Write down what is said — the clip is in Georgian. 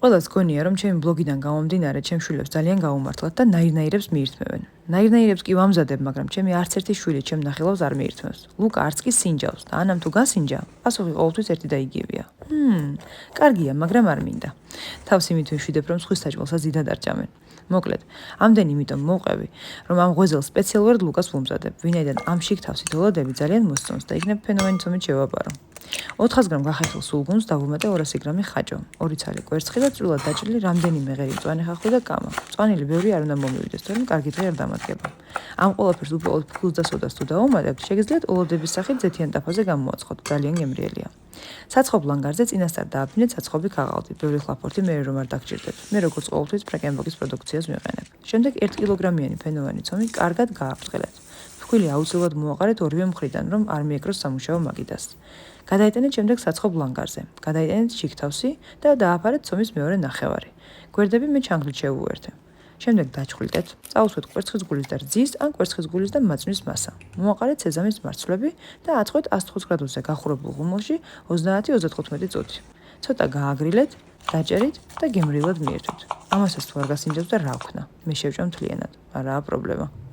ყველას გონია, რომ ჩემი ბლოგიდან გამომდინარე, ჩემ შვილებს ძალიან გაუმართლათ და ნაირნაირებს მიირთმევენ. ნაირნაირებს კი ვამზადებ, მაგრამ ჩემი არც ერთი შვილი ჩემ ნახელავს არ მიირთმევს. ლუკა არც კი სინჯავს და ანამ თუ გასინჯა, პასუხი ყოველთვის ერთი და იგივეა. კარგია, მაგრამ არ მინდა. თავს იმით ვიშვიდებ, რომ სხვის საჭმელსაც დიდად არ ჭამენ. მოკლედ, ამდენ იმიტომ მოვყევი, რომ ამ ღვეზელს სპეციალურად ლუკას ვუმზადებ, ვინაიდან ამ შიგ თავსით ოლოდები ძალიან მოსწონს და იქნებ ფენომენი ცომით შევაბარო. 400 გრამ გახეთილ სულგუნს დავუმატე 200 გრამი ხაჭო, 2 ცალი კვერცხი და წვრილად დაჭრილი რამდენიმე ღერი მწვანე ხახვი და კამა. მწვანილი ბევრი არ უნდა მომივიდეს, თორემ კარგი დღე არ დამადგება. ამ ყველაფერს უბრალოდ ფქვილს და სოდას თუ დავუმატებთ, შეგიძლიათ ოლოდების სახით ზეთიან ტაფაზე გამოაცხოთ, ძალიან გემრიელია. საცხობ ლანგარზე წინასწარ დააფინეთ საცხობი ქაღალდი, ბევრი ხლაფორთი მე რომ არ დაგჭირდეთ. მე როგორც ყოველთვის ფრეკენბოგის პროდუქციას მიყენებ. შემდეგ 1 კილოგრამიანი ფენოვანი ცომი კარგად გააფრთხილეთ. ფქვილი აუცილებლად მოაყარეთ ორივე მხრიდან, რომ არ მიეკროს სამუშაო მაგიდას. გადაეტანეთ შემდეგ საცხობ ლანგარზე, გადაეტანეთ შიგთავსი და დააფარეთ ცომის მეორე ნახევარი. გვერდები მე ჩანგლით შევუერთე. შემდეგ დაჩხვლიტეთ, წაუშვეთ კვერცხის გულის და რძის ან კვერცხის გულის და მაწვნის მასა. მოაყარეთ სეზამის მარცვლები და აწყვეთ 105 გრადუსზე გახურებულ ღუმელში 30-35 წუთი. ცოტა გააგრილეთ, დაჭერით და გემრიელად მიერთვით. ამასაც თუ არ გასინჯავს და რა ვქნა, მე შევჭამ მთლიანად, არაა პრობლემა.